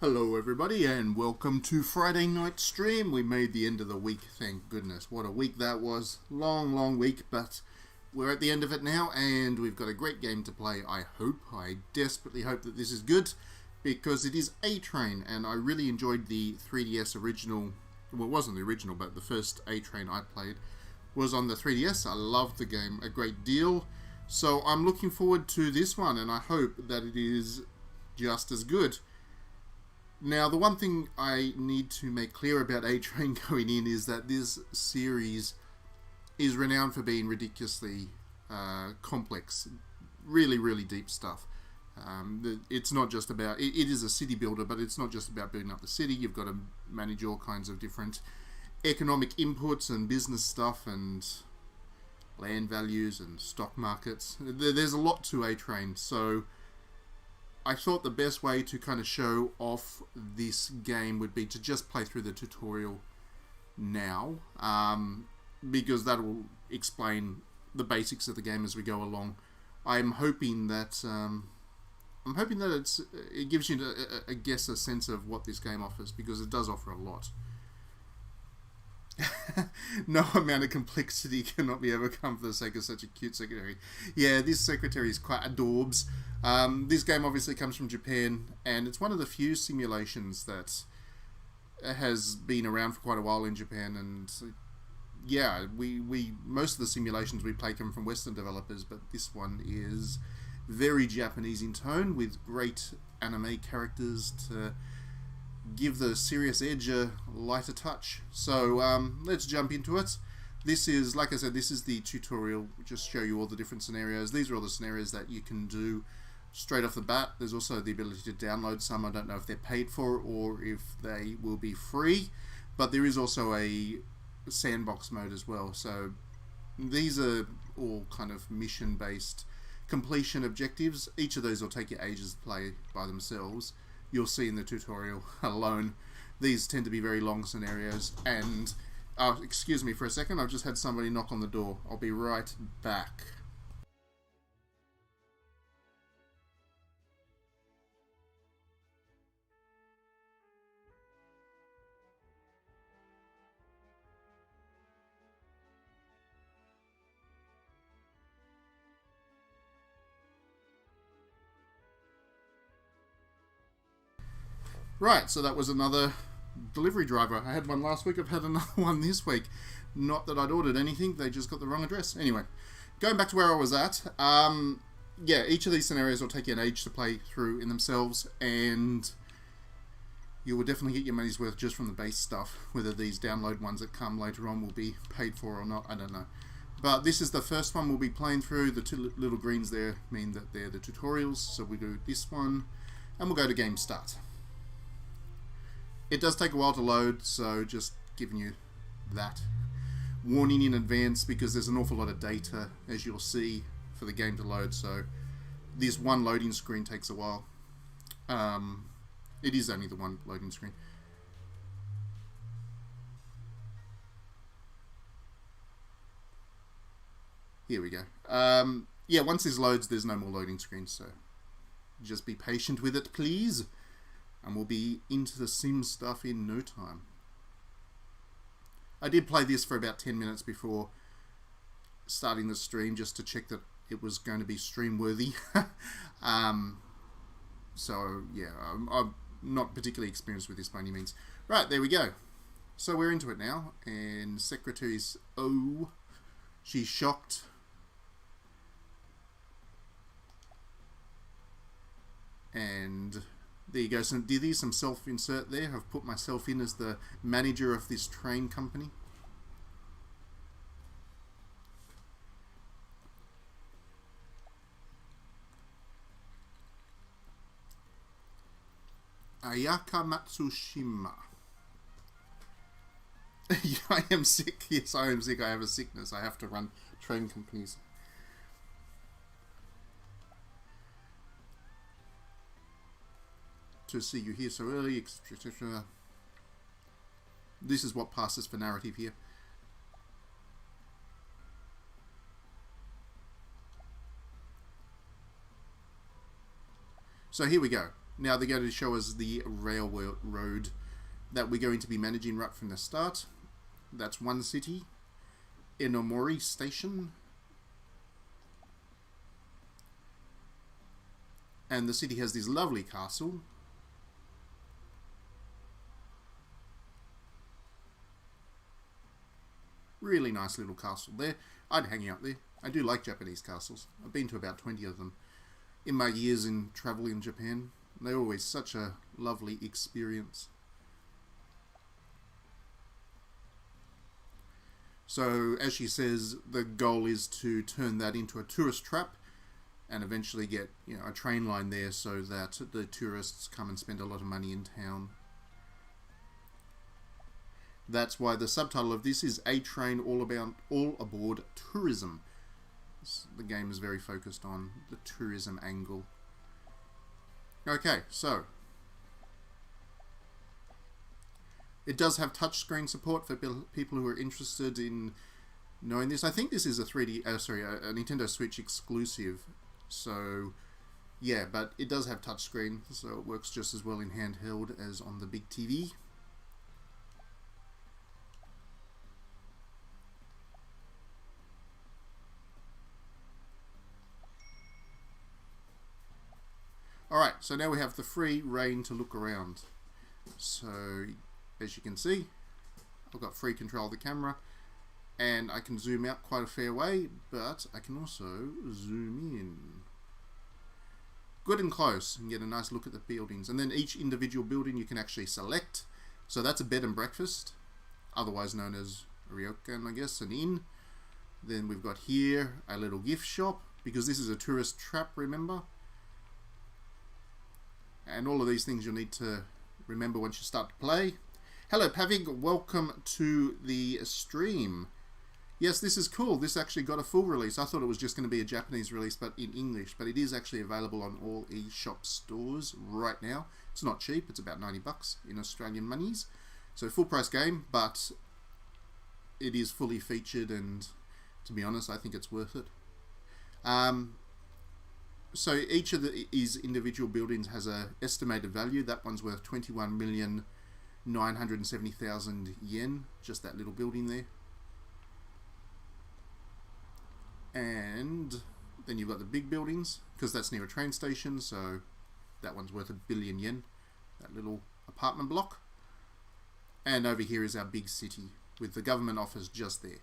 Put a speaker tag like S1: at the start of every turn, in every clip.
S1: Hello everybody and welcome to Friday night stream. We made the end of the week, thank goodness. What a week that was. Long week, but we're at the end of it now and we've got a great game to play. I desperately hope that this is good because it is ATrain and I really enjoyed the 3DS original. Well, it wasn't the original, but the first ATrain I played was on the 3DS. I loved the game a great deal. So I'm looking forward to this one and I hope that it is just as good. Now, the one thing I need to make clear about ATrain going in is that this series is renowned for being ridiculously complex, really deep stuff. It's not just about, it is a city builder, but it's not just about building up the city. You've got to manage all kinds of different economic inputs and business stuff and land values and stock markets. There's a lot to ATrain, so I thought the best way to kind of show off this game would be to just play through the tutorial now, because that will explain the basics of the game as we go along. I'm hoping that it gives you I guess a sense of what this game offers, because it does offer a lot. No amount of complexity cannot be overcome for the sake of such a cute secretary. Yeah, this secretary is quite adorbs. This game obviously comes from Japan, and it's one of the few simulations that has been around for quite a while in Japan. And yeah, we most of the simulations we play come from Western developers, but this one is very Japanese in tone, with great anime characters to give the serious edge a lighter touch. So let's jump into it. This is, like I said, this is the tutorial. Just show you all the different scenarios. These are all the scenarios that you can do straight off the bat. There's also the ability to download some. I don't know if they're paid for or if they will be free, but there is also a sandbox mode as well. So these are all kind of mission based completion objectives. Each of those will take you ages to play by themselves. You'll see in the tutorial alone. These tend to be very long scenarios. And excuse me for a second, I've just had somebody knock on the door. I'll be right back. Right, so that was another delivery driver. I had one last week, I've had another one this week. Not that I'd ordered anything, they just got the wrong address. Anyway, going back to where I was at, yeah, each of these scenarios will take you an age to play through in themselves, and you will definitely get your money's worth just from the base stuff. Whether these download ones that come later on will be paid for or not, I don't know. But this is the first one we'll be playing through. The two little greens there mean that they're the tutorials, so we do this one, and we'll go to game start. It does take a while to load, so just giving you that warning in advance, because there's an awful lot of data, as you'll see, for the game to load. So this one loading screen takes a while. It is only the one loading screen. Here we go. Yeah, once this loads, there's no more loading screens, so just be patient with it, please. And we'll be into the sim stuff in no time. I did play this for about 10 minutes before starting the stream, just to check that it was going to be stream worthy. So yeah, I'm not particularly experienced with this by any means. Right, there we go. So we're into it now, and Secretary's she's shocked. And there you go. So did these some self-insert there. I've put myself in as the manager of this train company. Ayaka Matsushima. I am sick. Yes, I am sick. I have a sickness. I have to run train companies. To see you here so early, etc. This is what passes for narrative here. So here we go. Now they're going to show us the railroad that we're going to be managing right from the start. That's one city, Enomori Station. And the city has this lovely castle. Really nice little castle there. I'd hang out there. I do like Japanese castles. I've been to about 20 of them in my years in travel in Japan. They're always such a lovely experience. So, as she says, the goal is to turn that into a tourist trap and eventually get, you know, a train line there so that the tourists come and spend a lot of money in town. That's why the subtitle of this is ATrain, all aboard tourism. The game is very focused on the tourism angle. Okay, so it does have touchscreen support for people who are interested in knowing this. I think this is a a Nintendo Switch exclusive. So yeah, but it does have touchscreen, so it works just as well in handheld as on the big TV. Alright, so now we have the free reign to look around. So, as you can see, I've got free control of the camera, and I can zoom out quite a fair way, but I can also zoom in. Good and close, and get a nice look at the buildings. And then each individual building you can actually select. So that's a bed and breakfast, otherwise known as a ryokan, I guess, an inn. Then we've got here a little gift shop, because this is a tourist trap, remember? And all of these things you'll need to remember once you start to play. Hello Pavig, welcome to the stream. Yes, this is cool. This actually got a full release. I thought it was just going to be a Japanese release, but in English. But it is actually available on all eShop stores right now. It's not cheap. It's about 90 bucks in Australian monies. So full price game, but it is fully featured, and to be honest, I think it's worth it. So each of these individual buildings has an estimated value. That one's worth 21,970,000 yen, just that little building there. And then you've got the big buildings, because that's near a train station, so that one's worth 1 billion yen, that little apartment block. And over here is our big city, with the government office just there.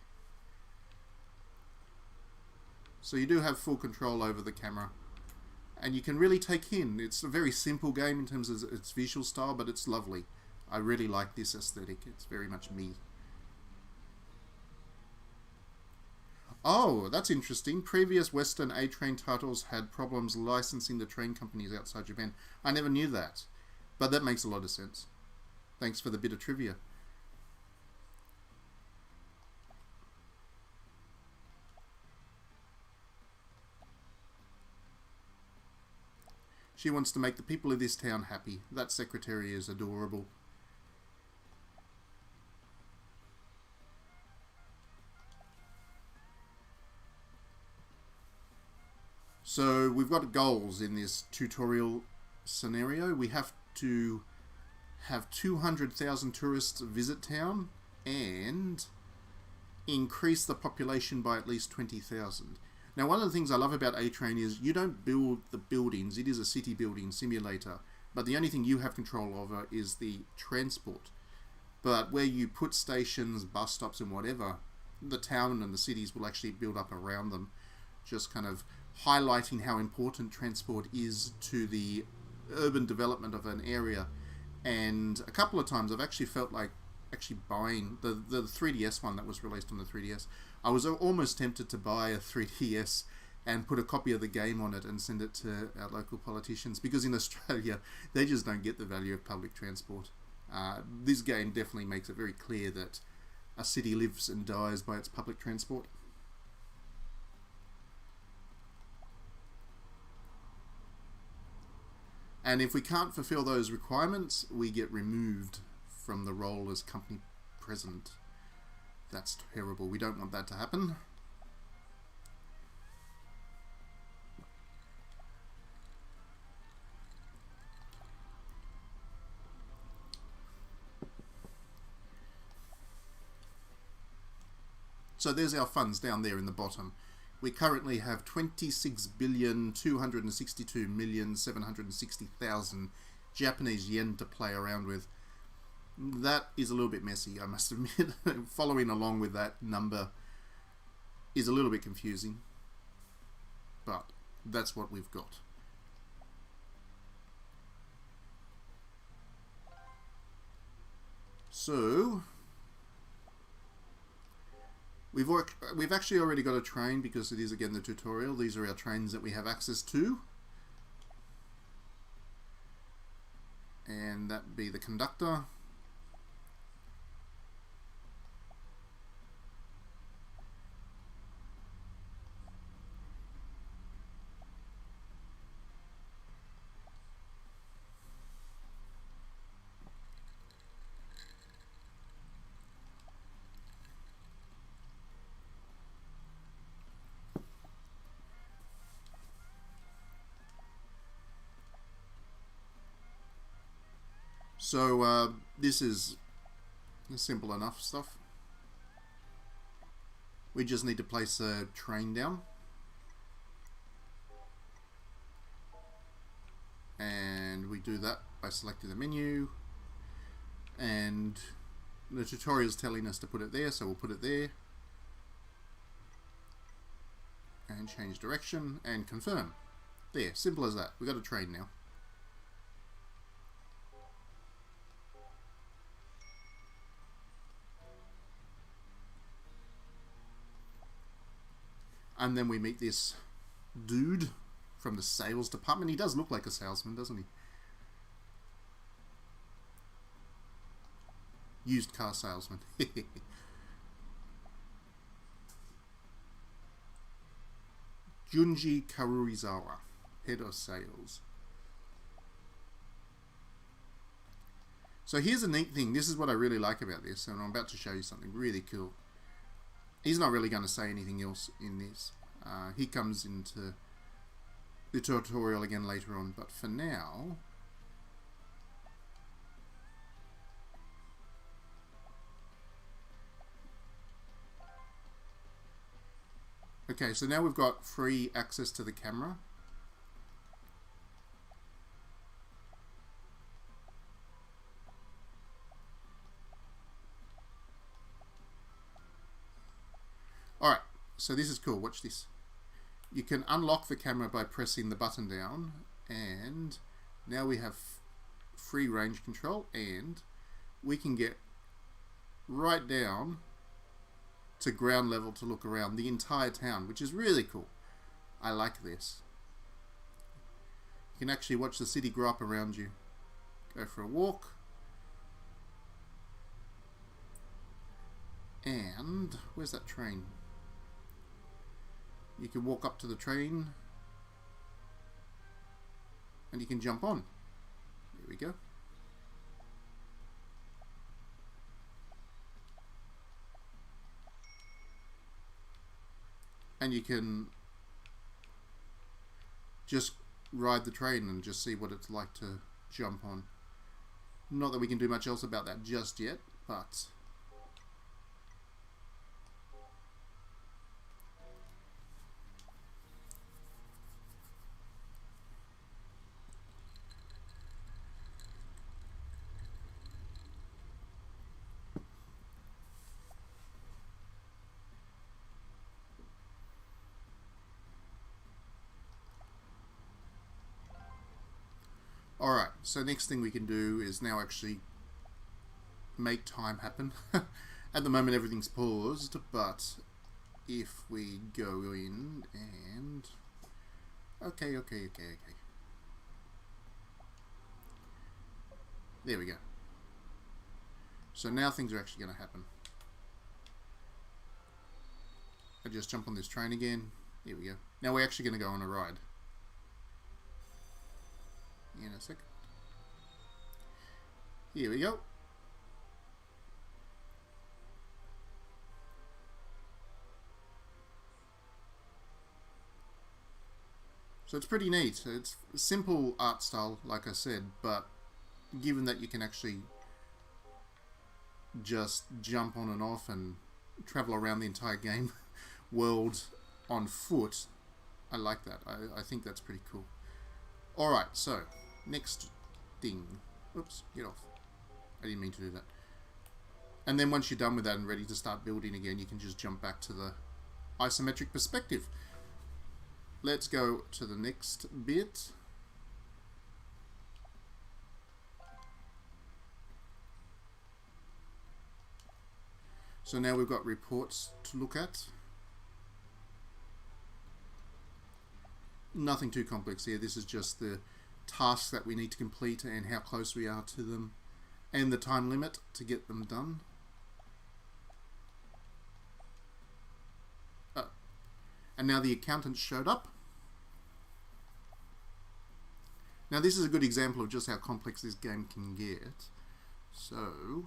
S1: So you do have full control over the camera. And you can really take in. It's a very simple game in terms of its visual style, but it's lovely. I really like this aesthetic. It's very much me. Oh, that's interesting. Previous Western ATrain titles had problems licensing the train companies outside Japan. I never knew that. But that makes a lot of sense. Thanks for the bit of trivia. She wants to make the people of this town happy. That secretary is adorable. So we've got goals in this tutorial scenario. We have to have 200,000 tourists visit town and increase the population by at least 20,000. Now, one of the things I love about ATrain is you don't build the buildings. It is a city building simulator. But the only thing you have control over is the transport. But where you put stations, bus stops and whatever, the town and the cities will actually build up around them. Just kind of highlighting how important transport is to the urban development of an area. And a couple of times I've actually felt like buying the 3DS one that was released on the 3DS. I was almost tempted to buy a 3DS and put a copy of the game on it and send it to our local politicians, because in Australia they just don't get the value of public transport. This game definitely makes it very clear that a city lives and dies by its public transport. And if we can't fulfill those requirements, we get removed from the role as company president. That's terrible. We don't want that to happen. So there's our funds down there in the bottom. We currently have 26,262,760,000 Japanese yen to play around with. That is a little bit messy, I must admit. Following along with that number is a little bit confusing, but that's what we've got. So we've actually already got a train, because it is again the tutorial. These are our trains that we have access to, and that be the conductor. So this is simple enough stuff. We just need to place a train down, and we do that by selecting the menu, and the tutorial is telling us to put it there, so we'll put it there, and change direction and confirm. There, simple as that. We've got a train now. And then we meet this dude from the sales department. He does look like a salesman, doesn't he? Used car salesman. Junji Karurizawa, head of sales. So here's a neat thing. This is what I really like about this, and I'm about to show you something really cool. He's not really going to say anything else in this. He comes into the tutorial again later on, but for now, okay, so now we've got free access to the camera. Alright, so this is cool. Watch this. You can unlock the camera by pressing the button down, and now we have free range control, and we can get right down to ground level to look around the entire town, which is really cool. I like this. You can actually watch the city grow up around you. Go for a walk. And where's that train? You can walk up to the train and you can jump on. There we go. And you can just ride the train and just see what it's like to jump on. Not that we can do much else about that just yet, but alright, so next thing we can do is now actually make time happen. At the moment everything's paused, but if we go in and... Okay. There we go. So now things are actually going to happen. I just jump on this train again. Here we go. Now we're actually going to go on a ride. In a second. Here we go. So it's pretty neat. It's simple art style, like I said, but given that you can actually just jump on and off and travel around the entire game world on foot. I like that. I think that's pretty cool. Alright, so, next thing. Oops, get off. I didn't mean to do that. And then once you're done with that and ready to start building again, you can just jump back to the isometric perspective. Let's go to the next bit. So now we've got reports to look at. Nothing too complex here. This is just the tasks that we need to complete and how close we are to them and the time limit to get them done. And now the accountant showed up. Now this is a good example of just how complex this game can get. So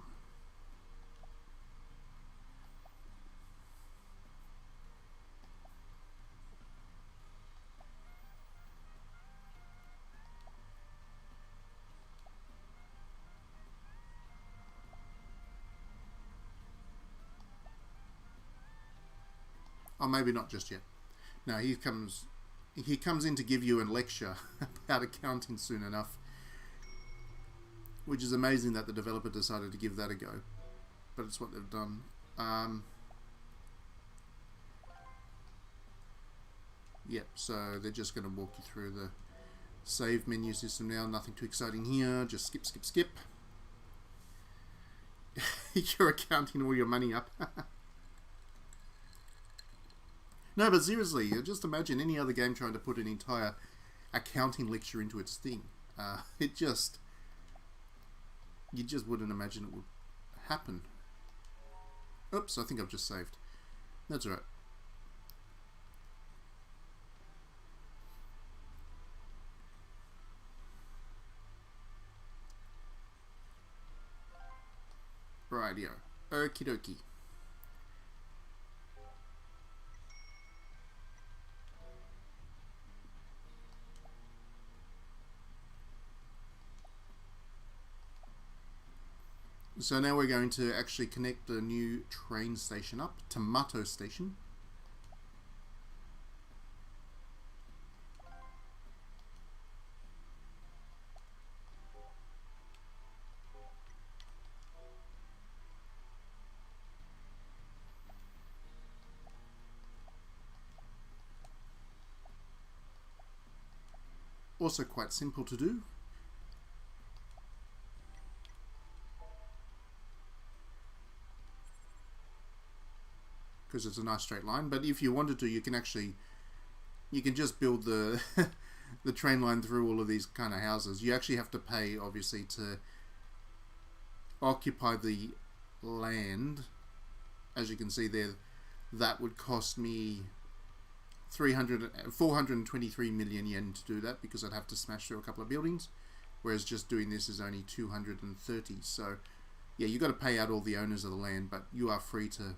S1: oh, maybe not just yet. No, he comes in to give you a lecture about accounting soon enough, which is amazing that the developer decided to give that a go, but it's what they've done. Yep, so they're just going to walk you through the save menu system now. Nothing too exciting here, just skip, skip, skip. You're accounting all your money up. No, but seriously, just imagine any other game trying to put an entire accounting lecture into its thing. You just wouldn't imagine it would happen. Oops, I think I've just saved. That's all right. Rightio. Okie dokie. So now we're going to actually connect the new train station up, Tomato Station. Also quite simple to do. Because it's a nice straight line, but if you wanted to, you can just build the the train line through all of these kind of houses. You actually have to pay, obviously, to occupy the land. As you can see there, that would cost me 423 million yen to do that, because I'd have to smash through a couple of buildings, whereas just doing this is only 230. So yeah, you got to pay out all the owners of the land, but you are free to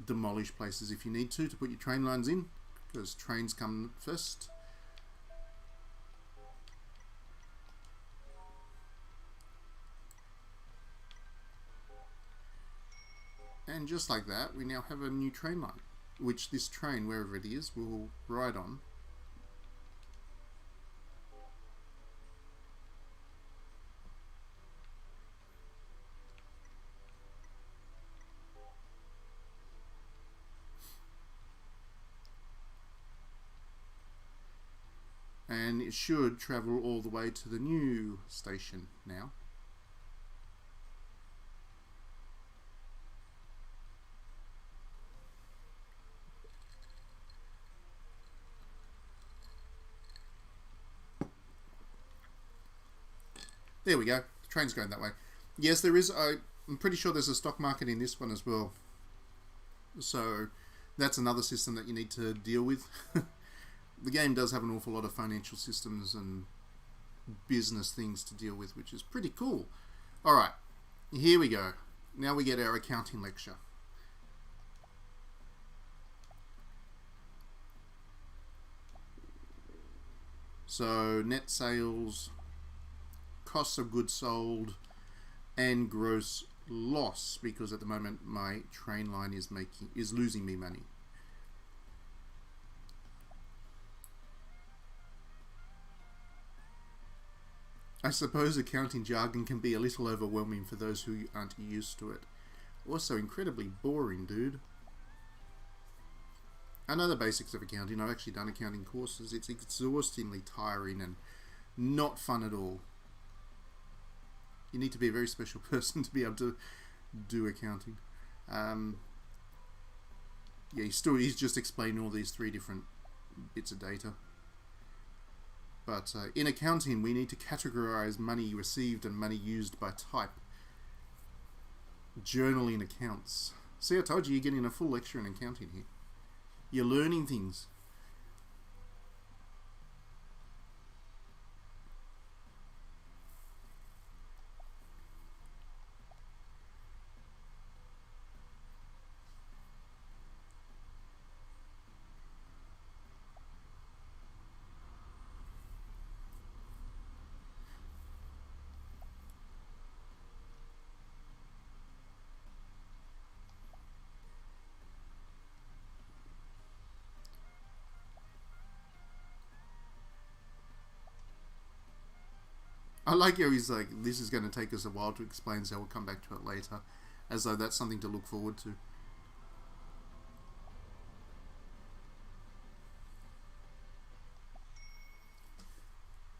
S1: demolish places if you need to put your train lines in, because trains come first. And just like that, we now have a new train line, which this train, wherever it is, will ride on. And it should travel all the way to the new station now. There we go. The train's going that way. Yes, there is. I'm pretty sure there's a stock market in this one as well. So that's another system that you need to deal with. The game does have an awful lot of financial systems and business things to deal with, which is pretty cool. Alright, here we go. Now we get our accounting lecture. So net sales, costs of goods sold, and gross loss because at the moment my train line is losing me money. I suppose accounting jargon can be a little overwhelming for those who aren't used to it. Also incredibly boring, dude. I know the basics of accounting. I've actually done accounting courses. It's exhaustingly tiring and not fun at all. You need to be a very special person to be able to do accounting. Yeah, he's just explaining all these 3 different bits of data. But in accounting, we need to categorize money received and money used by type. Journaling accounts. See, I told you, you're getting a full lecture in accounting here. You're learning things. I like how he's like, this is going to take us a while to explain, so we'll come back to it later. As though that's something to look forward to.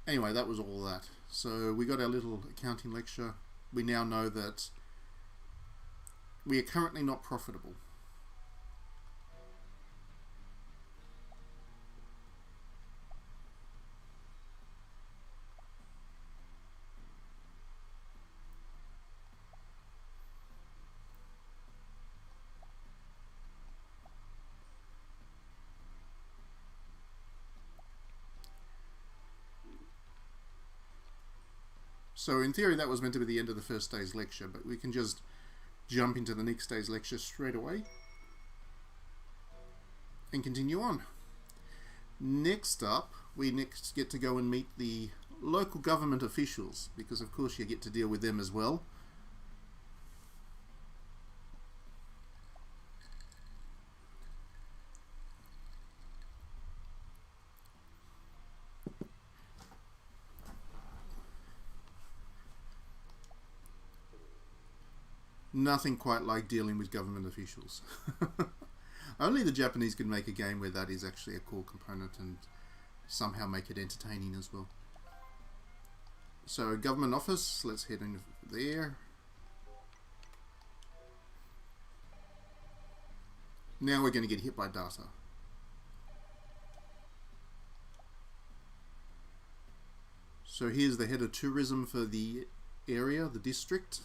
S1: Anyway, that was all that. So we got our little accounting lecture. We now know that we are currently not profitable. So in theory that was meant to be the end of the first day's lecture, but we can just jump into the next day's lecture straight away and continue on. Next up, we next get to go and meet the local government officials, because of course you get to deal with them as well. Nothing quite like dealing with government officials. Only the Japanese can make a game where that is actually a core component and somehow make it entertaining as well. So, government office, let's head in there. Now we're going to get hit by data. So here's the head of tourism for the area, the district.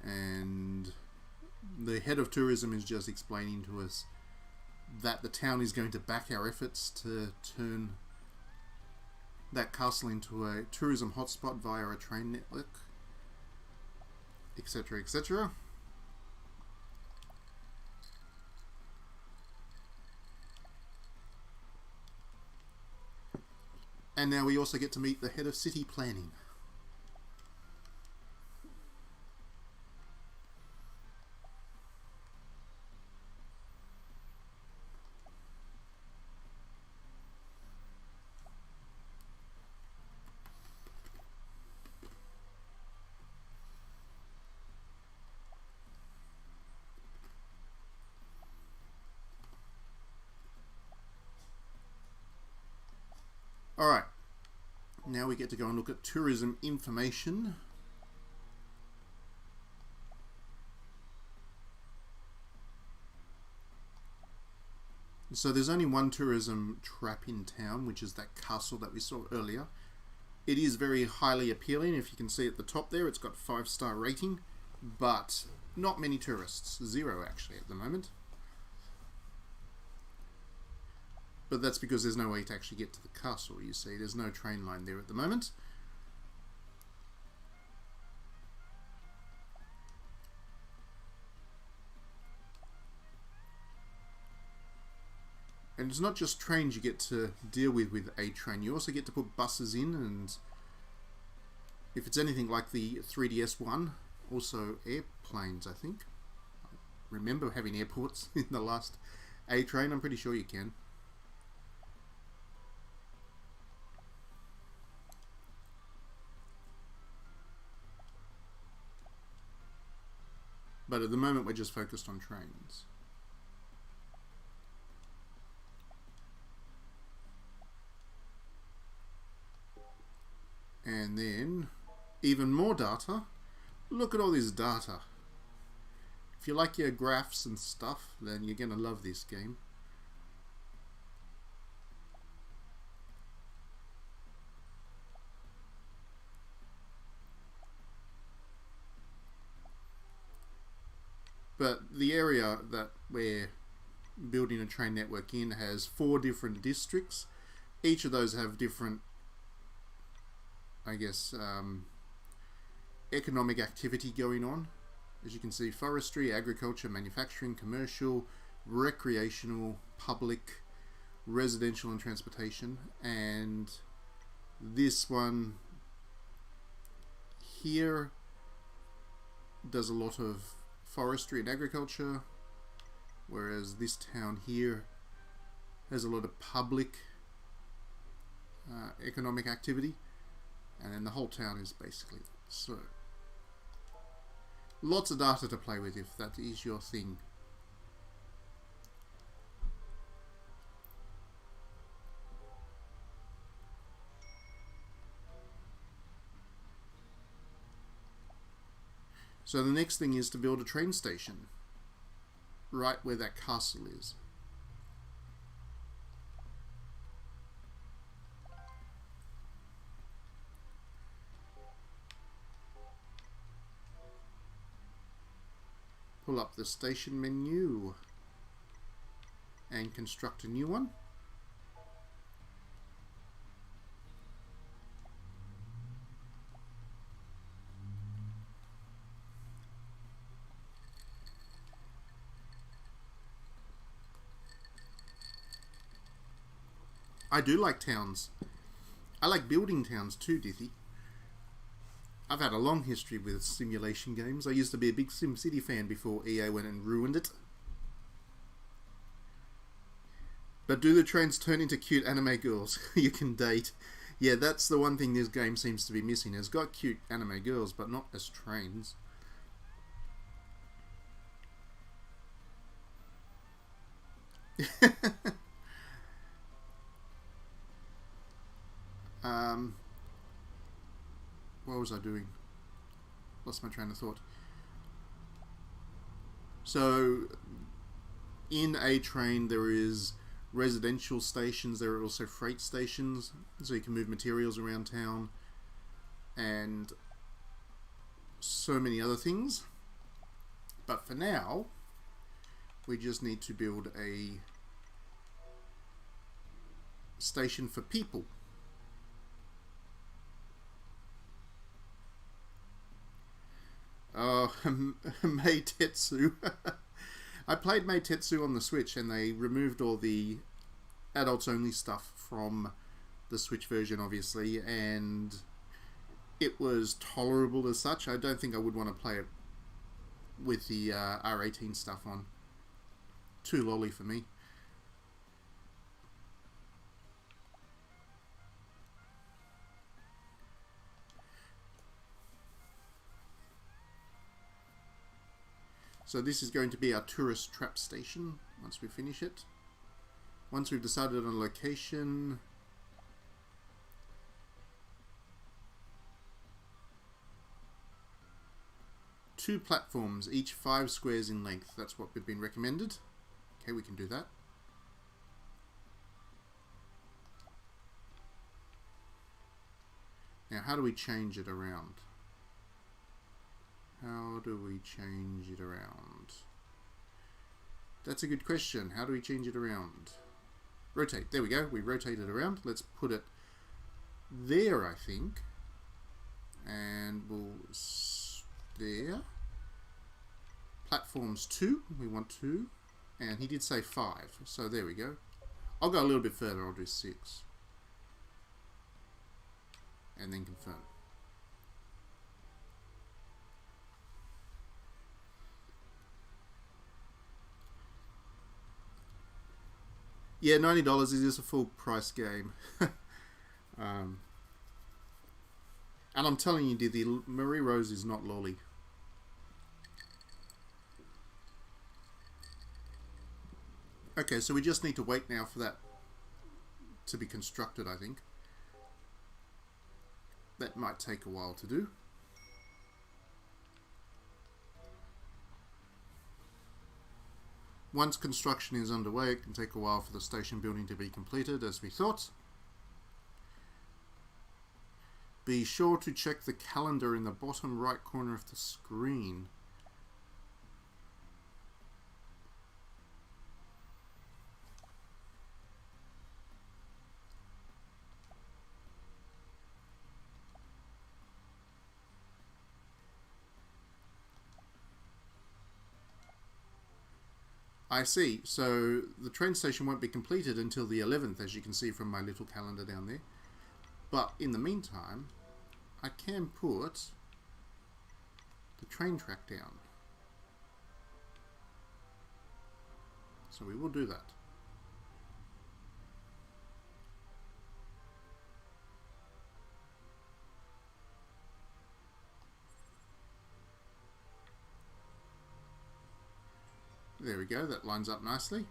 S1: And the head of tourism is just explaining to us that the town is going to back our efforts to turn that castle into a tourism hotspot via a train network, etc., etc. And now we also get to meet the head of city planning. Alright, now we get to go and look at tourism information. So there's only one tourism trap in town, which is that castle that we saw earlier. It is very highly appealing. If you can see at the top there, it's got 5-star rating, but not many tourists. 0 actually at the moment. But that's because there's no way to actually get to the castle, you see. There's no train line there at the moment. And it's not just trains you get to deal with ATrain. You also get to put buses in, and if it's anything like the 3DS one, also airplanes, I think. I remember having airports in the last ATrain. I'm pretty sure you can. But at the moment we're just focused on trains. And then, even more data. Look at all this data. If you like your graphs and stuff, then you're going to love this game. But the area that we're building a train network in has 4 different districts. Each of those have different, I guess, economic activity going on. As you can see, forestry, agriculture, manufacturing, commercial, recreational, public, residential and transportation. And this one here does a lot of forestry and agriculture, whereas this town here has a lot of public economic activity, and then the whole town is basically that. So lots of data to play with if that is your thing. So the next thing is to build a train station right where that castle is. Pull up the station menu and construct a new one. I do like towns. I like building towns too, Dithy. I've had a long history with simulation games. I used to be a big SimCity fan before EA went and ruined it. But do the trains turn into cute anime girls you can date? Yeah, that's the one thing this game seems to be missing. It's got cute anime girls, but not as trains. What was I doing? Lost my train of thought. So, in ATrain there is residential stations, there are also freight stations, so you can move materials around town, and so many other things. But for now, we just need to build a station for people. Oh, Meitetsu. I played Meitetsu on the Switch, and they removed all the adults-only stuff from the Switch version, obviously, and it was tolerable as such. I don't think I would want to play it with the R18 stuff on. Too lolly for me. So this is going to be our tourist trap station once we finish it. Once we've decided on a location, two platforms, each 5 squares in length. That's what we've been recommended. Okay, we can do that. Now, how do we change it around? How do we change it around? That's a good question. How do we change it around? Rotate. There we go. We rotate it around. Let's put it there, I think. And we'll... there. Platforms 2. We want 2. And he did say 5. So there we go. I'll go a little bit further. I'll do 6. And then confirm. Yeah, $90 is a full price game. And I'm telling you, the Marie Rose is not lolly. Okay, so we just need to wait now for that to be constructed, I think. That might take a while to do. Once construction is underway, it can take a while for the station building to be completed, as we thought. Be sure to check the calendar in the bottom right corner of the screen. I see. So the train station won't be completed until the 11th, as you can see from my little calendar down there. But in the meantime, I can put the train track down. So we will do that. There we go, that lines up nicely.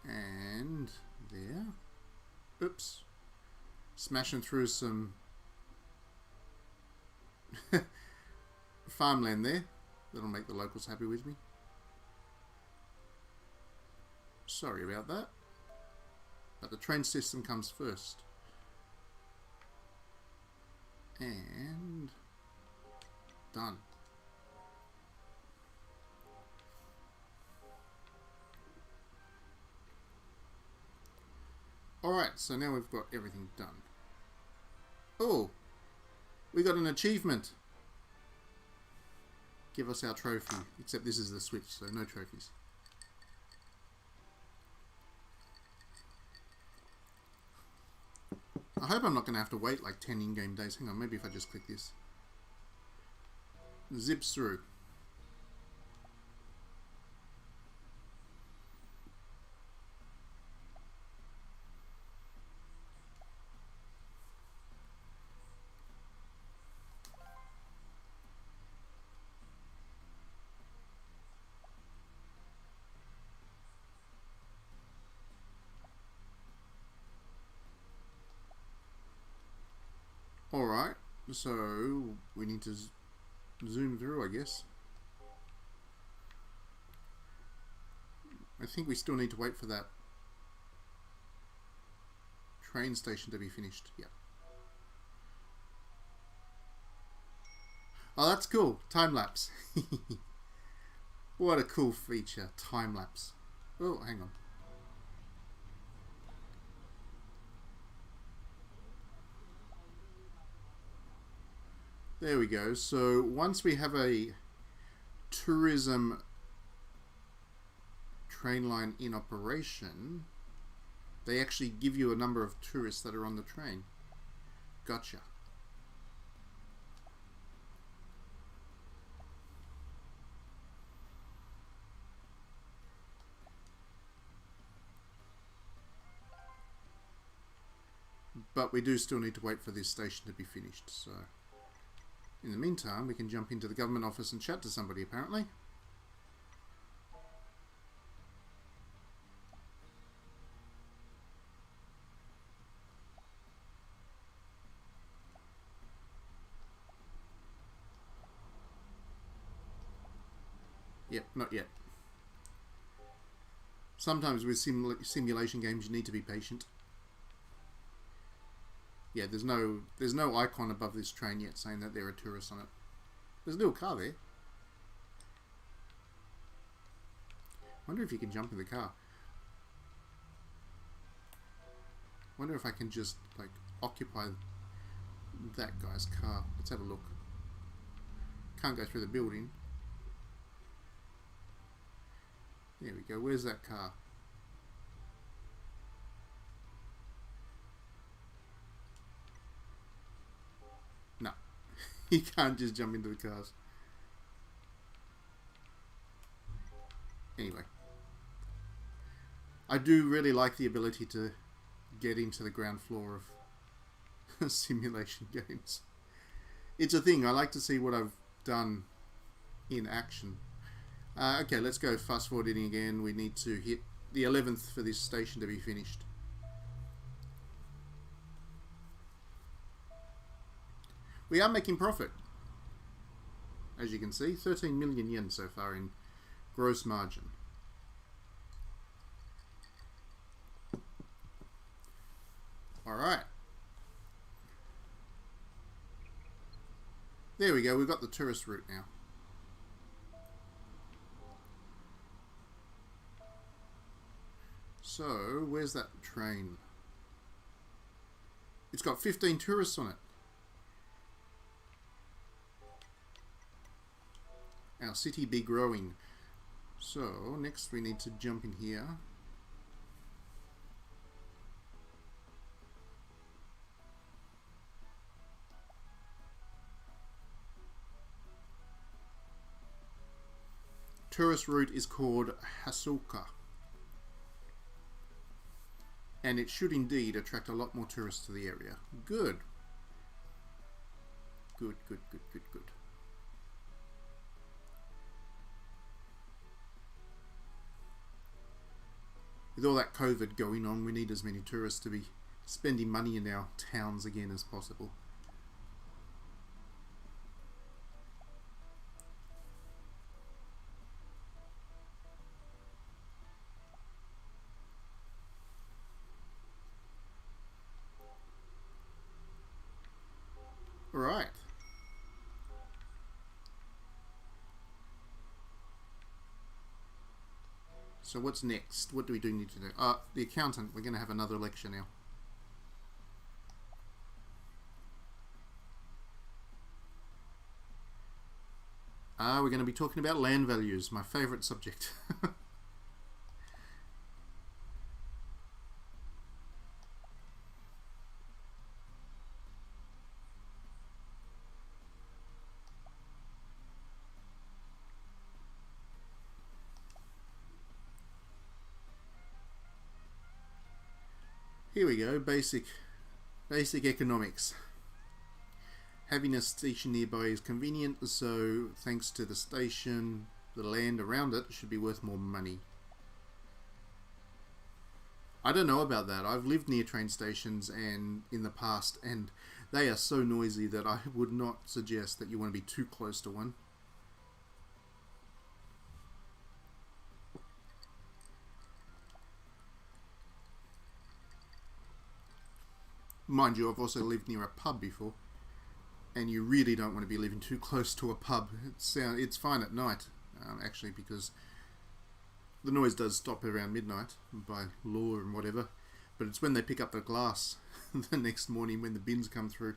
S1: And there. Oops. Smashing through some farmland there. That'll make the locals happy with me. Sorry about that. But the train system comes first. And done. Alright, so now we've got everything done. Oh, we got an achievement. Give us our trophy. Except this is the Switch, so no trophies. I hope I'm not going to have to wait like 10 in-game days. Hang on, maybe if I just click this. Zips through. Alright, so we need to zoom through, I guess. I think we still need to wait for that train station to be finished. Yeah. Oh, that's cool. Time lapse. What a cool feature. Time lapse. Oh, hang on. There we go. So once we have a tourism train line in operation, they actually give you a number of tourists that are on the train. Gotcha. But we do still need to wait for this station to be finished, so... In the meantime, we can jump into the government office and chat to somebody, apparently. Yep, not yet. Sometimes with simulation games, you need to be patient. Yeah, there's no icon above this train yet saying that there are tourists on it. There's a little car there. Wonder if you can jump in the car. Wonder if I can just like occupy that guy's car. Let's have a look. Can't go through the building. There we go. Where's that car? No. You can't just jump into the cars. Anyway. I do really like the ability to get into the ground floor of simulation games. It's a thing. I like to see what I've done in action. Okay, let's go fast forwarding again. We need to hit the 11th for this station to be finished. We are making profit. As you can see, 13 million yen so far in gross margin. Alright. There we go, we've got the tourist route now. So, where's that train? It's got 15 tourists on it. Our city be growing. So, next we need to jump in here. Tourist route is called Hasuka. And it should indeed attract a lot more tourists to the area. Good. Good, good, good, good, good. With all that COVID going on, we need as many tourists to be spending money in our towns again as possible. Right. So what's next? What do we need to do? The accountant. We're going to have another lecture now. We're going to be talking about land values, my favourite subject. Here we go, basic economics. Having a station nearby is convenient, so thanks to the station, the land around it should be worth more money. I don't know about that. I've lived near train stations and in the past, and they are so noisy that I would not suggest that you want to be too close to one. Mind you, I've also lived near a pub before, and you really don't want to be living too close to a pub. It's fine at night, actually, because the noise does stop around midnight by law and whatever, but it's when they pick up the glass the next morning when the bins come through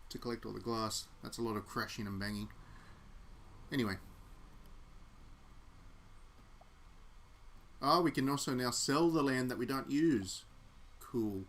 S1: to collect all the glass. That's a lot of crashing and banging. Anyway. We can also now sell the land that we don't use. Cool.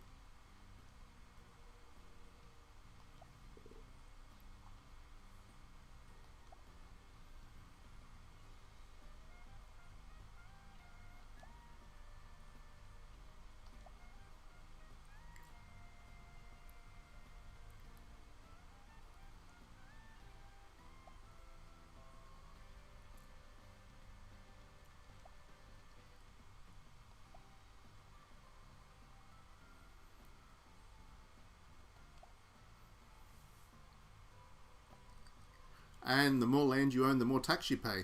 S1: And the more land you own, the more tax you pay.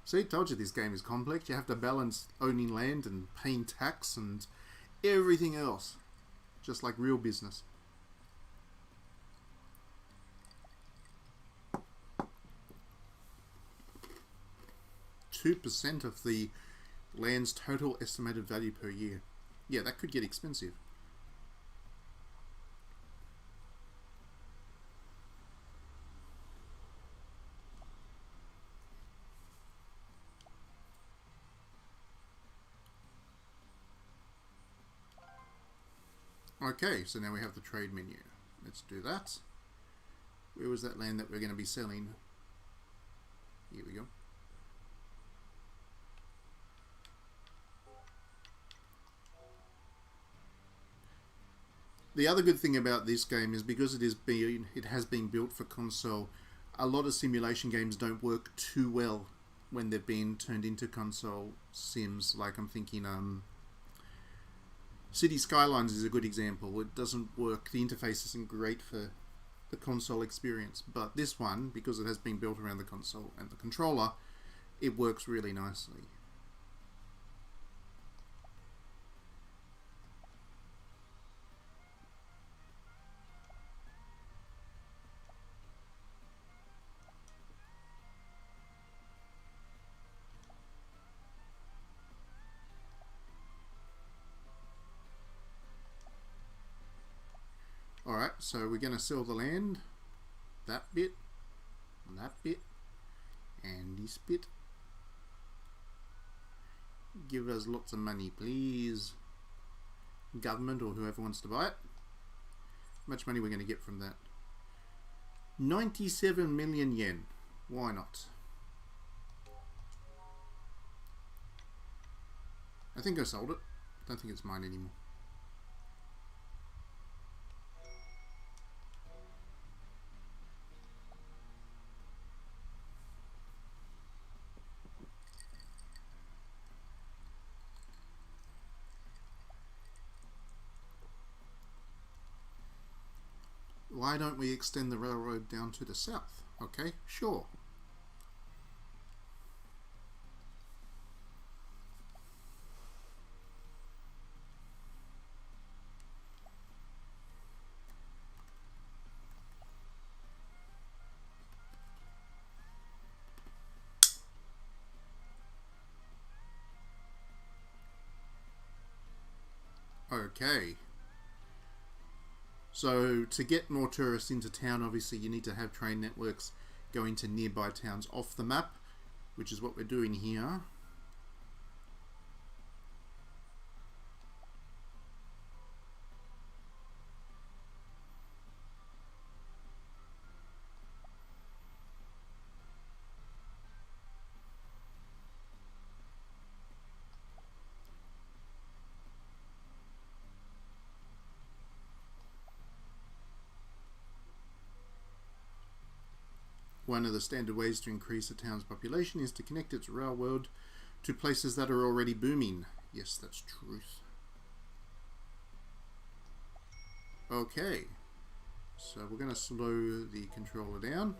S1: See, I told you this game is complex. You have to balance owning land and paying tax and everything else. Just like real business. % of the land's total estimated value per year. yeah, that could get expensive. Okay, so now we have the trade menu. Let's do that. Where was that land that we're going to be selling? Here we go. The other good thing about this game is because it has been built for console, a lot of simulation games don't work too well when they've been turned into console sims. Like I'm thinking City Skylines is a good example. It doesn't work, the interface isn't great for the console experience, but this one, because it has been built around the console and the controller, it works really nicely. Alright, so we're going to sell the land, that bit, and this bit. Give us lots of money, please. Government or whoever wants to buy it. How much money we're going to get from that? 97 million yen. Why not? I think I sold it. Don't think it's mine anymore. Why don't we extend the railroad down to the south? Okay, sure. Okay. So to get more tourists into town, obviously you need to have train networks going to nearby towns off the map, which is what we're doing here. One of the standard ways to increase a town's population is to connect its railroad to places that are already booming. Yes, that's truth. Okay, so we're going to slow the controller down.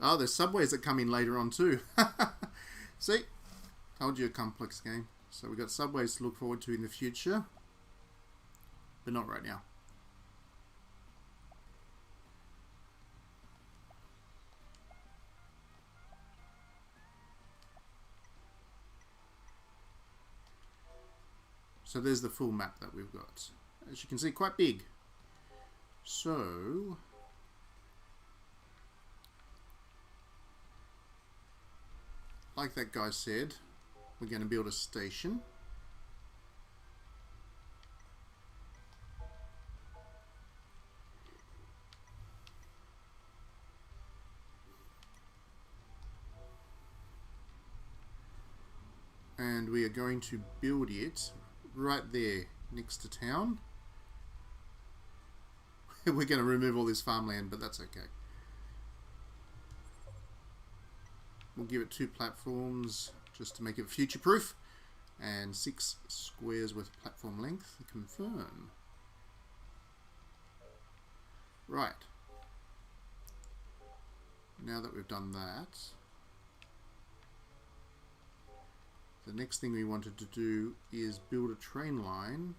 S1: Oh, there's subways that come in later on too. See? Told you, a complex game. So we've got subways to look forward to in the future. But not right now. So there's the full map that we've got. As you can see, quite big. So like that guy said, we're going to build a station. And we are going to build it right there next to town. We're going to remove all this farmland, but that's okay. We'll give it 2 platforms just to make it future-proof, and 6 squares with platform length. Confirm. Right. Now that we've done that, The next thing we wanted to do is build a train line.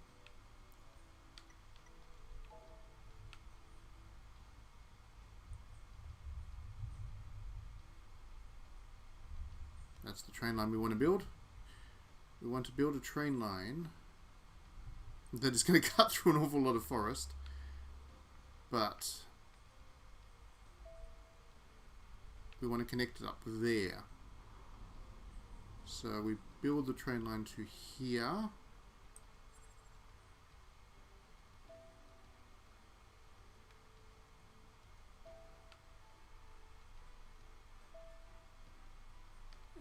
S1: That's the train line we want to build. We want to build a train line that is going to cut through an awful lot of forest, but we want to connect it up there. So we build the train line to here.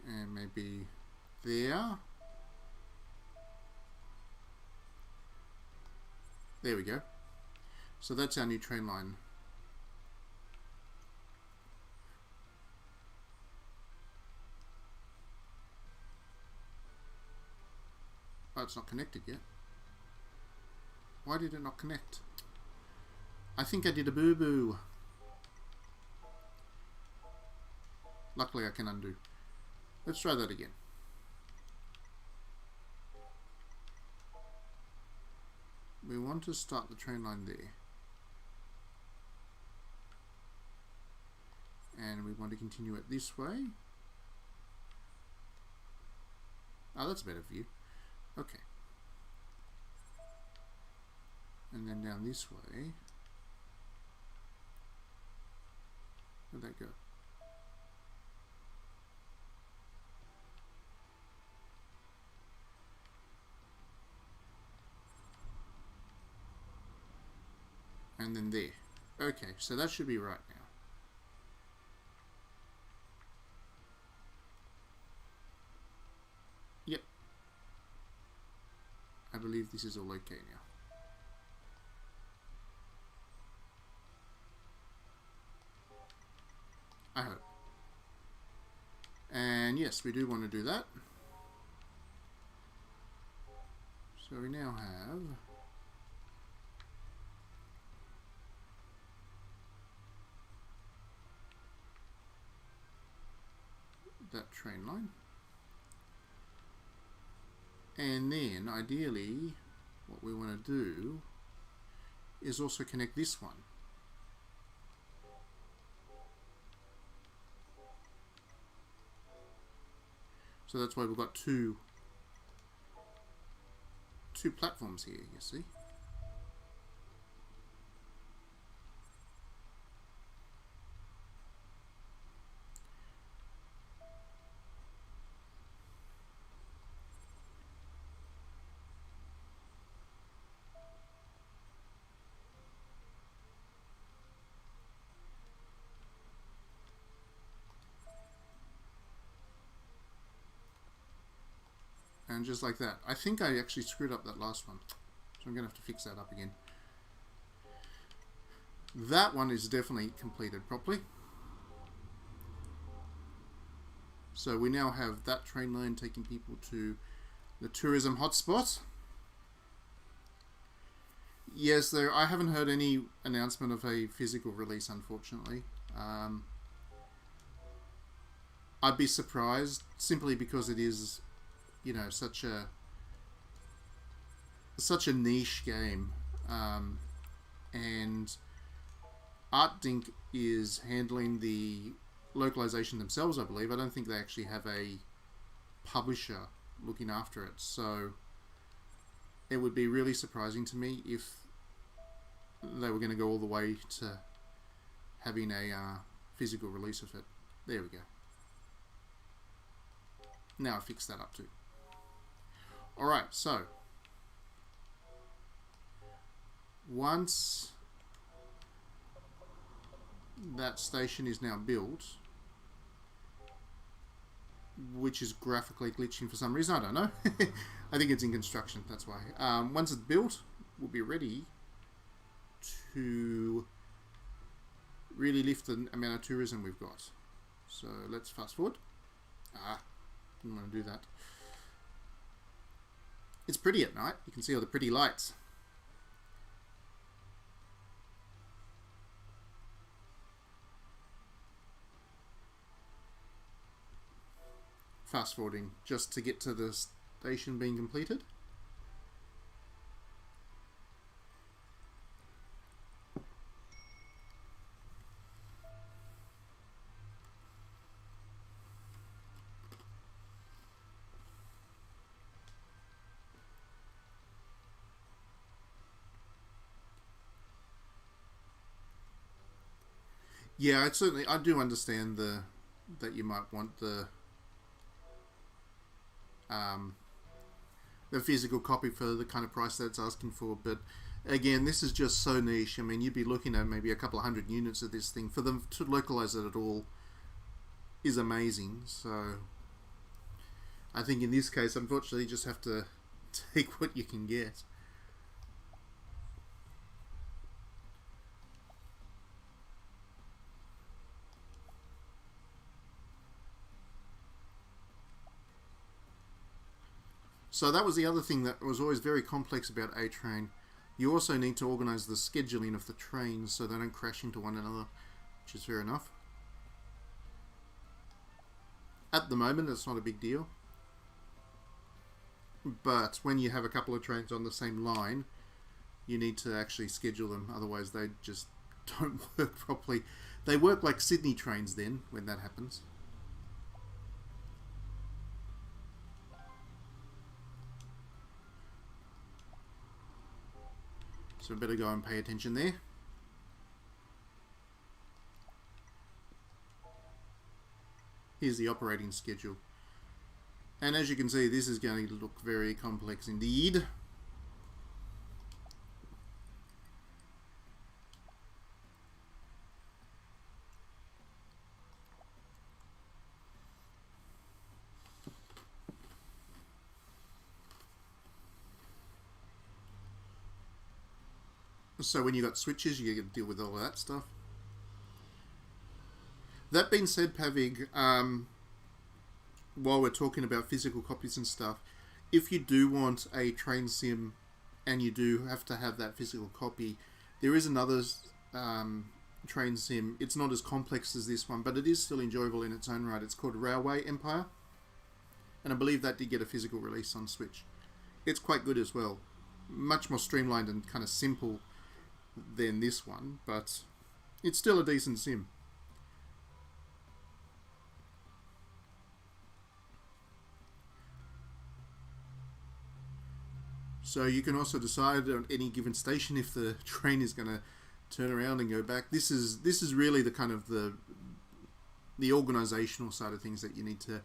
S1: And maybe there. There we go. So that's our new train line. Oh, it's not connected yet. Why did it not connect? I think I did a boo-boo. Luckily I can undo. Let's try that again. We want to start the train line there. And we want to continue it this way. Oh, that's a better view. Okay. And then down this way. Where'd that go? And then there. Okay, so that should be right now. Yep. I believe this is all okay now. I hope. And yes, we do want to do that. So we now have that train line. And then, ideally, what we want to do is also connect this one. So that's why we've got two platforms here, you see. And just like that. I think I actually screwed up that last one. So I'm going to have to fix that up again. That one is definitely completed properly. So we now have that train line taking people to the tourism hotspot. Yes, I haven't heard any announcement of a physical release, unfortunately. I'd be surprised, simply because it is, you know, such a niche game, and ArtDink is handling the localization themselves, I believe. I don't think they actually have a publisher looking after it, so it would be really surprising to me if they were going to go all the way to having a physical release of it. There we go. Now I fixed that up too. Alright, so once that station is now built, which is graphically glitching for some reason, I don't know. I think it's in construction, that's why. Once it's built, we'll be ready to really lift the amount of tourism we've got. So let's fast forward. Didn't want to do that. It's pretty at night. You can see all the pretty lights. fast forwarding just to get to the station being completed. Yeah, I do understand that you might want um, the physical copy for the kind of price that's asking for, but again, this is just so niche. I mean, you'd be looking at maybe a couple of hundred units of this thing. For them to localize it at all is amazing. So I think in this case, unfortunately, you just have to take what you can get. So that was the other thing that was always very complex about ATrain. You also need to organise the scheduling of the trains so they don't crash into one another, which is fair enough. At the moment, it's not a big deal. But when you have a couple of trains on the same line, you need to actually schedule them, otherwise they just don't work properly. They work like Sydney trains then, when that happens. So we better go and pay attention there. Here's the operating schedule. And as you can see, this is going to look very complex indeed. So when you got switches, you get to deal with all of that stuff. That being said, Pavig, while we're talking about physical copies and stuff, if you do want a train sim and you do have to have that physical copy, there is another train sim. It's not as complex as this one, but it is still enjoyable in its own right. It's called Railway Empire, and I believe that did get a physical release on Switch. It's quite good as well. Much more streamlined and kind of simple than this one, but it's still a decent sim. So you can also decide on any given station if the train is going to turn around and go back. This is really the kind of the organizational side of things that you need to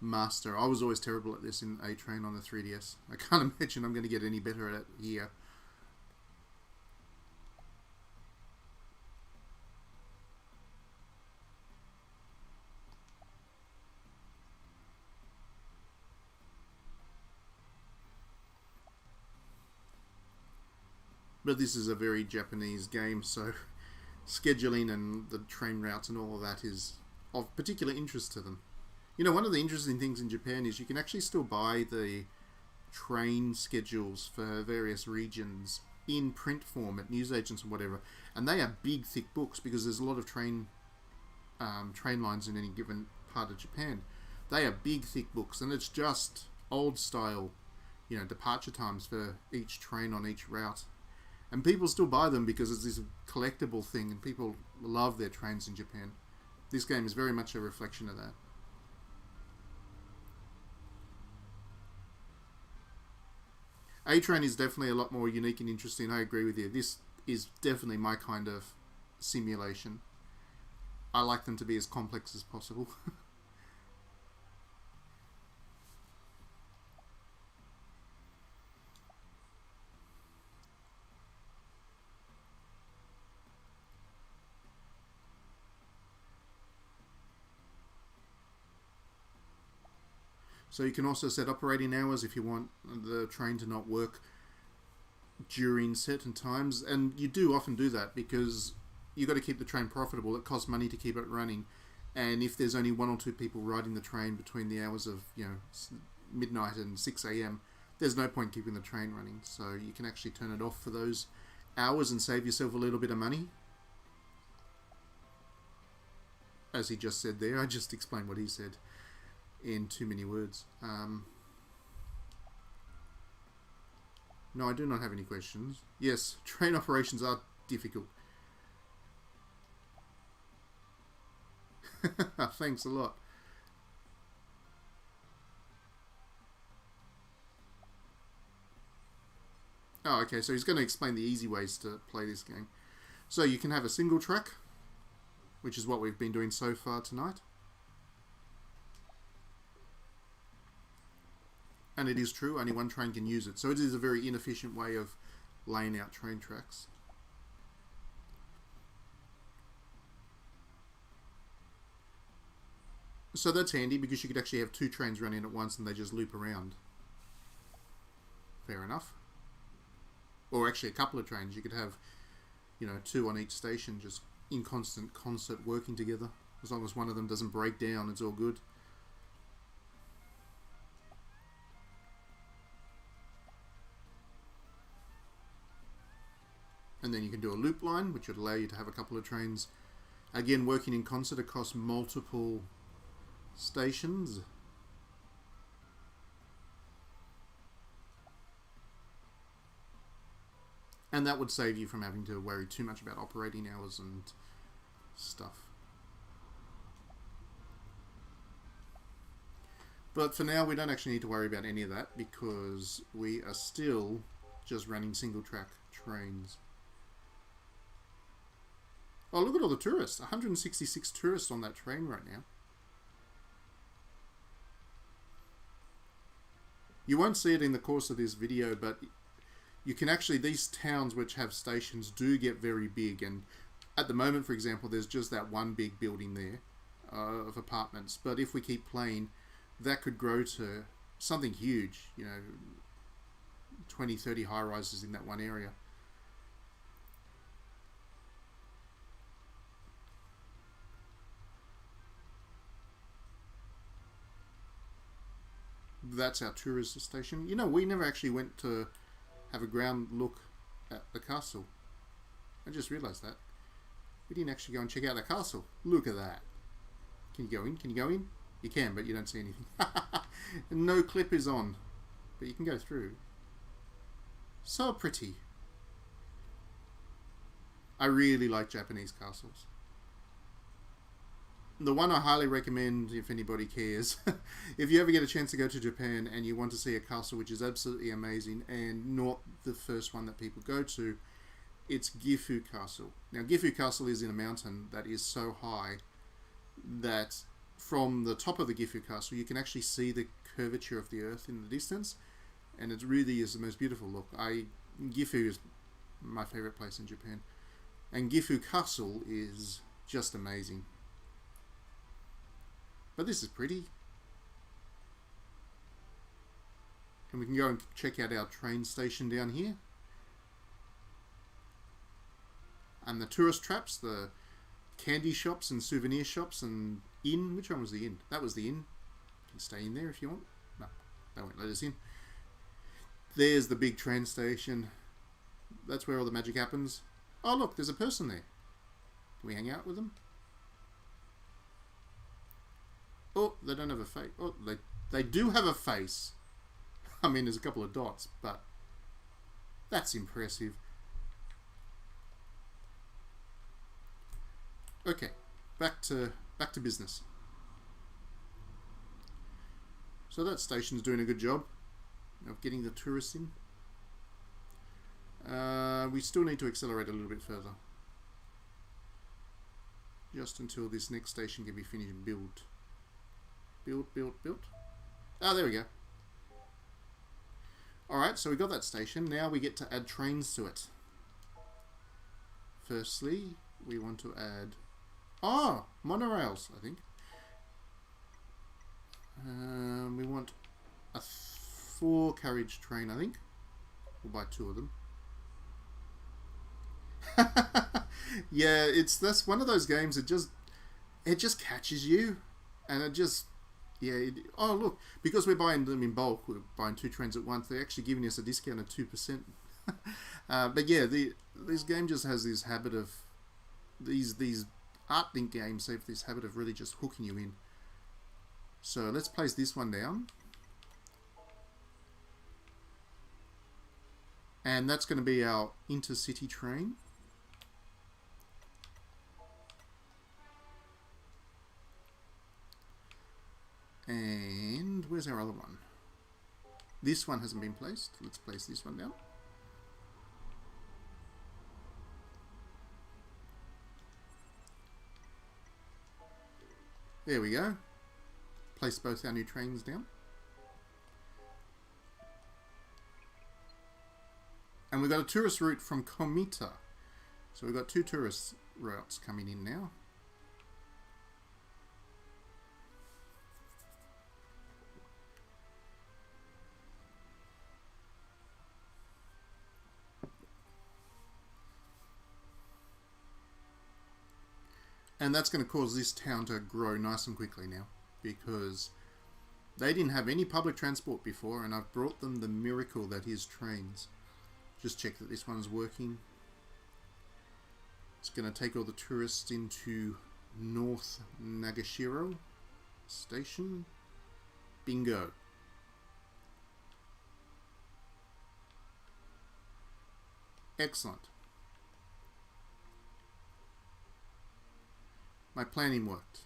S1: master. I was always terrible at this in ATrain on the 3DS. I can't imagine I'm going to get any better at it here. But this is a very Japanese game, so scheduling and the train routes and all of that is of particular interest to them. You know, one of the interesting things in Japan is you can actually still buy the train schedules for various regions in print form at newsagents and whatever, and they are big, thick books because there's a lot of train lines in any given part of Japan. They are big, thick books, and it's just old style, you know, departure times for each train on each route. And people still buy them because it's this collectible thing, and people love their trains in Japan. This game is very much a reflection of that. ATrain is definitely a lot more unique and interesting. I agree with you. This is definitely my kind of simulation. I like them to be as complex as possible. So you can also set operating hours if you want the train to not work during certain times. And you do often do that because you've got to keep the train profitable. It costs money to keep it running. And if there's only one or two people riding the train between the hours of, you know, midnight and 6 a.m., there's no point keeping the train running. So you can actually turn it off for those hours and save yourself a little bit of money. As he just said there, I just explained what he said. in too many words. No, I do not have any questions. Yes, train operations are difficult. Thanks a lot. Oh, okay, so he's going to explain the easy ways to play this game. So you can have a single track, which is what we've been doing so far tonight. And it is true, only one train can use it. So it is a very inefficient way of laying out train tracks. So that's handy because you could actually have two trains running at once and they just loop around. Fair enough. Or actually a couple of trains. You could have, you know, two on each station just in constant concert working together. As long as one of them doesn't break down, it's all good. And then you can do a loop line, which would allow you to have a couple of trains, again, working in concert across multiple stations. And that would save you from having to worry too much about operating hours and stuff. But for now, we don't actually need to worry about any of that because we are still just running single track trains. Oh, look at all the tourists. 166 tourists on that train right now. You won't see it in the course of this video, but you can actually, these towns which have stations do get very big. And at the moment, for example, there's just that one big building there of apartments. But if we keep playing, that could grow to something huge, you know, 20, 30 high-rises in that one area. That's our tourist station. You know, we never actually went to have a ground look at the castle. I just realised that. We didn't actually go and check out the castle. Look at that. Can you go in? Can you go in? You can, but you don't see anything. No clip is on, but you can go through. So pretty. I really like Japanese castles. The one I highly recommend, if anybody cares, if you ever get a chance to go to Japan and you want to see a castle which is absolutely amazing and not the first one that people go to, it's Gifu Castle. Now, Gifu Castle is in a mountain that is so high that from the top of the Gifu Castle you can actually see the curvature of the earth in the distance, and it really is the most beautiful look. Gifu is my favourite place in Japan, and Gifu Castle is just amazing. But this is pretty. And we can go and check out our train station down here. And the tourist traps, the candy shops and souvenir shops and inn. Which one was the inn? That was the inn. You can stay in there if you want. No, they won't let us in. There's the big train station. That's where all the magic happens. Oh look, there's a person there. Can we hang out with them? Oh, they don't have a face. Oh, they do have a face. I mean, there's a couple of dots, but that's impressive. Okay, back to business. So that station's doing a good job of getting the tourists in. We still need to accelerate a little bit further, just until this next station can be finished and built. Built. Ah, there we go. Alright, so we got that station. Now we get to add trains to it. Firstly, we want to add... Oh, monorails, I think. We want a 4-carriage train, I think. We'll buy 2 of them. Yeah, that's one of those games that it just catches you, and it just... Yeah, oh look, because we're buying them in bulk, we're buying 2 trains at once, they're actually giving us a discount of 2%. But yeah, this game just has this habit of, these art link games have this habit of really just hooking you in. So let's place this one down. And that's going to be our intercity train. And where's our other one? This one hasn't been placed. Let's place this one down. There we go. Place both our new trains down. And we've got a tourist route from Komita. So we've got 2 tourist routes coming in now. And that's going to cause this town to grow nice and quickly now, because they didn't have any public transport before, and I've brought them the miracle that is trains. Just check that this one's working. It's going to take all the tourists into North Nagashiro Station. Bingo. Excellent. My planning worked.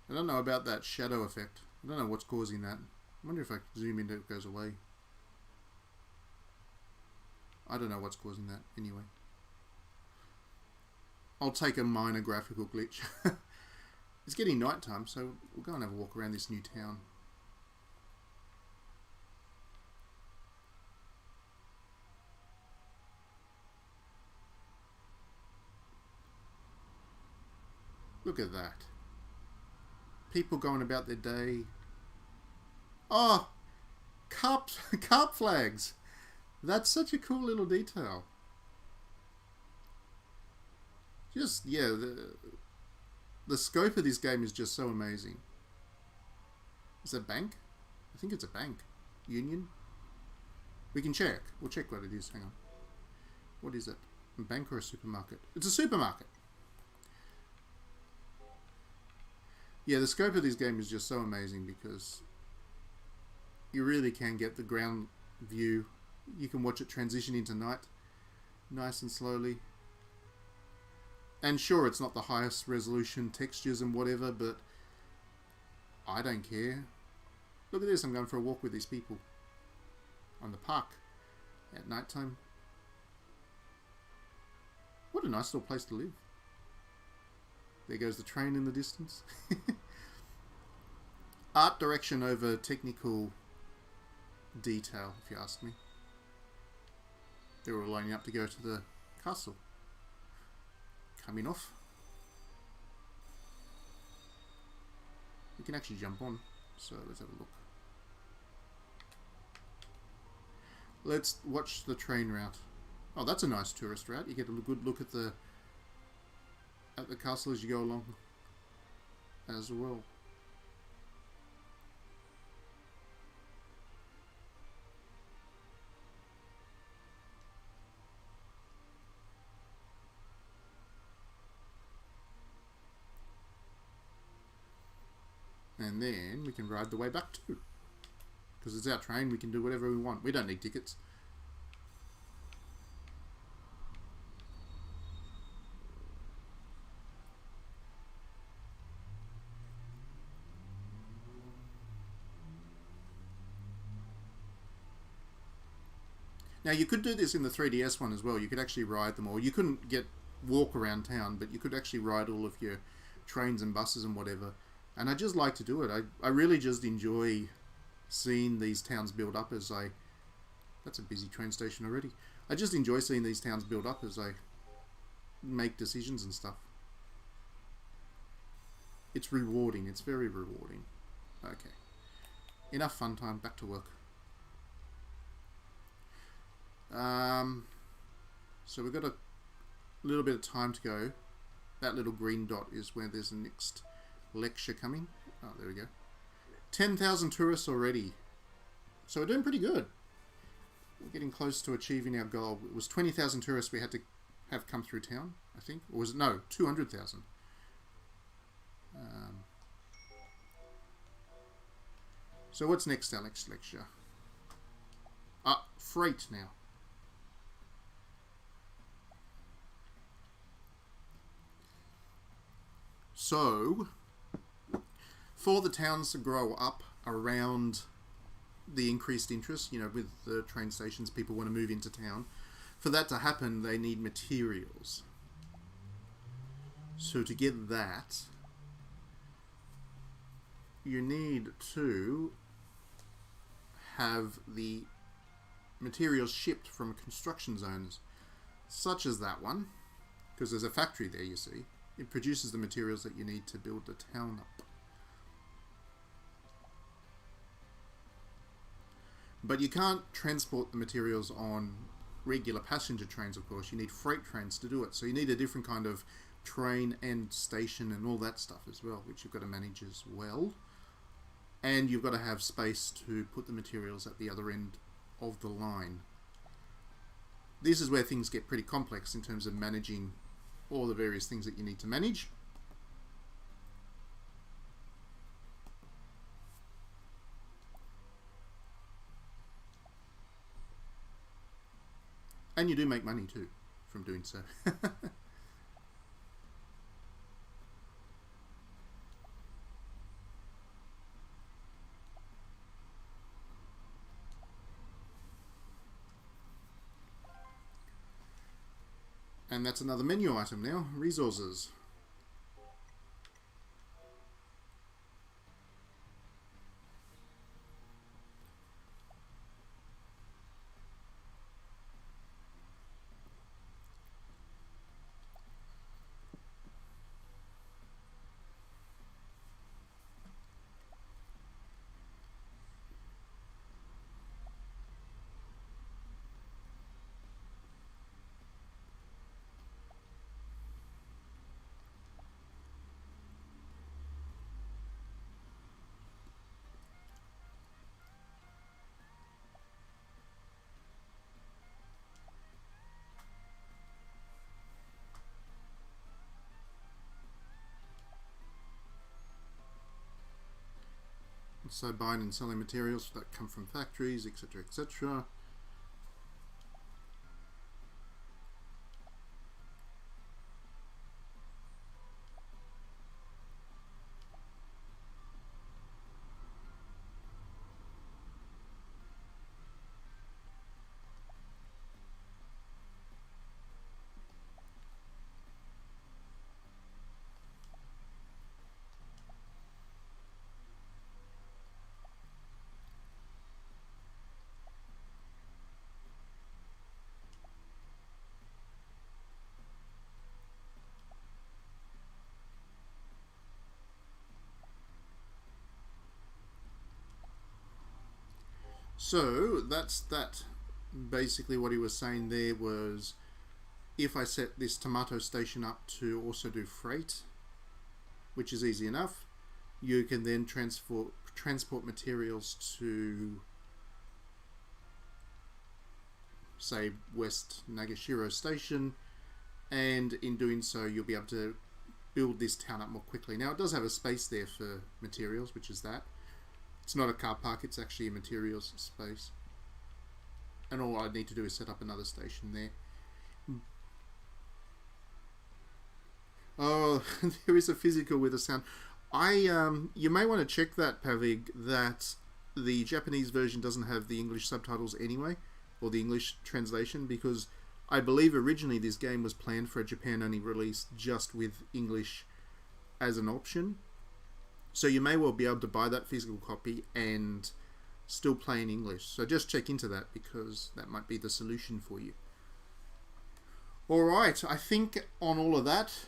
S1: I don't know about that shadow effect. I don't know what's causing that. I wonder if I zoom in it goes away. I don't know what's causing that anyway. I'll take a minor graphical glitch. It's getting night time, so we'll go and have a walk around this new town. Look at that. People going about their day. Oh, carp flags. That's such a cool little detail. Just, yeah, the scope of this game is just so amazing. Is that a bank? I think it's a bank. Union? We can check. We'll check what it is. Hang on. What is it? A bank or a supermarket? It's a supermarket. Yeah, the scope of this game is just so amazing because you really can get the ground view. You can watch it transition into night, nice and slowly. And sure, it's not the highest resolution textures and whatever, but I don't care. Look at this, I'm going for a walk with these people on the park at night time. What a nice little place to live. There goes the train in the distance. Art direction over technical detail, if you ask me. They're all lining up to go to the castle. Coming off. We can actually jump on, so let's have a look. Let's watch the train route. Oh, that's a nice tourist route. You get a good look at the castle as you go along as well. And then we can ride the way back too. Because it's our train, we can do whatever we want. We don't need tickets. Now you could do this in the 3DS one as well. You could actually ride them all. You couldn't walk around town, but you could actually ride all of your trains and buses and whatever. And I just like to do it. I really just enjoy seeing these towns build up as I... That's a busy train station already. I just enjoy seeing these towns build up as I make decisions and stuff. It's rewarding. It's very rewarding. Okay. Enough fun time. Back to work. So we've got a little bit of time to go. That little green dot is where there's the next lecture coming. Oh, there we go. 10,000 tourists already. So we're doing pretty good. We're getting close to achieving our goal. It was 20,000 tourists we had to have come through town, I think. Or was it? No, 200,000. So what's next, Alex Lecture? Freight now. So, for the towns to grow up around the increased interest, with the train stations, people want to move into town. For that to happen, they need materials. So to get that, you need to have the materials shipped from construction zones, such as that one, because there's a factory there, you see. It produces the materials that you need to build the town up. But you can't transport the materials on regular passenger trains, of course. You need freight trains to do it. So you need a different kind of train and station and all that stuff as well, which you've got to manage as well. And you've got to have space to put the materials at the other end of the line. This is where things get pretty complex in terms of managing all the various things that you need to manage. And you do make money too from doing so. And that's another menu item now, resources. So buying and selling materials that come from factories, etc., etc. So that's that. Basically what he was saying there was, if I set this tomato station up to also do freight, which is easy enough, you can then transport materials to, say, West Nagashiro Station, and in doing so you'll be able to build this town up more quickly. Now it does have a space there for materials, which is that. It's not a car park, it's actually a materials space. And all I need to do is set up another station there. Oh, there is a physical with a sound. You may want to check that, Pavig, that the Japanese version doesn't have the English subtitles anyway, or the English translation, because I believe originally this game was planned for a Japan-only release just with English as an option. So you may well be able to buy that physical copy and still play in English. So just check into that, because that might be the solution for you. Alright, I think on all of that,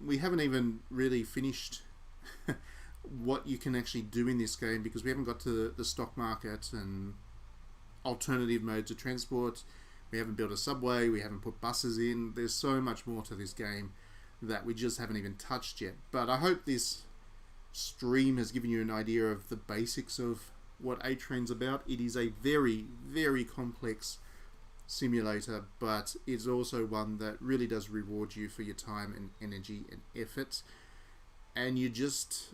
S1: we haven't even really finished what you can actually do in this game, because we haven't got to the stock market and alternative modes of transport. We haven't built a subway, we haven't put buses in. There's so much more to this game that we just haven't even touched yet. But I hope this stream has given you an idea of the basics of what ATrain's about. It is a very, very complex simulator, but it's also one that really does reward you for your time and energy and effort. And you just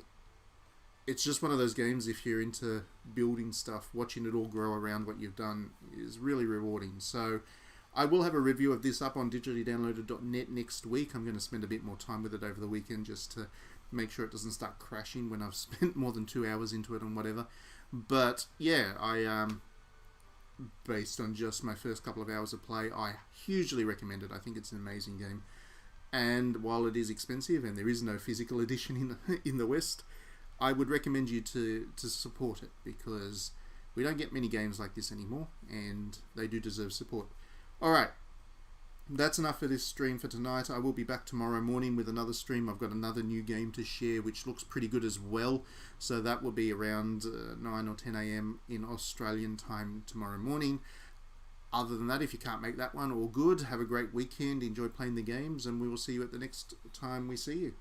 S1: it's just one of those games, if you're into building stuff, watching it all grow around what you've done is really rewarding. So I will have a review of this up on digitallydownloaded.net next week. I'm going to spend a bit more time with it over the weekend just to make sure it doesn't start crashing when I've spent more than 2 hours into it and whatever. But yeah, based on just my first couple of hours of play, I hugely recommend it. I think it's an amazing game. And while it is expensive and there is no physical edition in the West, I would recommend you to support it, because we don't get many games like this anymore, and they do deserve support. Alright, that's enough for this stream for tonight. I will be back tomorrow morning with another stream. I've got another new game to share which looks pretty good as well, so that will be around 9 or 10 a.m. in Australian time tomorrow morning. Other than that, if you can't make that one, all good. Have a great weekend, enjoy playing the games, and we will see you at the next time we see you.